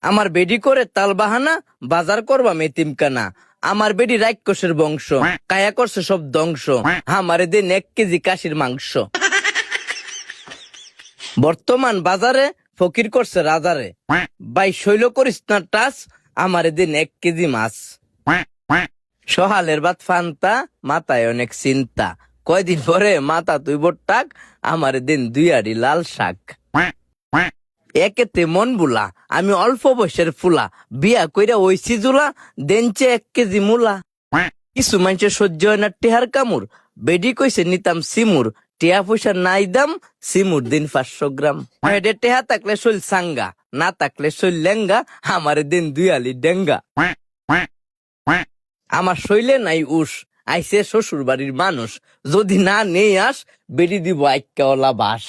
আমার বেডি করে তাল বাহানা, বাজার করবা মেতিমকানা। আমার বেডি রাক্ষসের বংশ, কায়া করছে সব ধ্বংস। আমারে দিন 1 কেজি কাশির মাংস। বর্তমান বাজারে ফকির করছে রাজারে, ভাই শৈল করিস না টাচ, আমারে দিন 1 কেজি মাছ। সহালের ভাত ফান্তা, মাথায় অনেক চিন্তা। কয়দিন পরে মাথা তুই টাক, আমারে দিন 2 আড়ি লাল শাক। একেতে মন বুলা, আমি অল্প বয়সের ফুলা, বিয়া কইরা ওইসি জুলা, দেনছে 1 কেজি মূলা। কিছু মানুষের সহ্য হয় না টেহার কামুর, বেডি কইছে নিতাম সিমুর, টেহা পয়সা নাই দাম, সিমুর দিন 500 গ্রাম। হেডে টেহা থাকলে শৈল সাঙ্গা, না থাকলে শৈল লেঙ্গা, আমারে দিন 2 আলি ডেঙ্গা। আমার শৈলে নাই উস, আইসে শ্বশুর বাড়ির মানুষ, যদি না নেই আস, বেডি দিব আইক্কাওয়ালা বাস।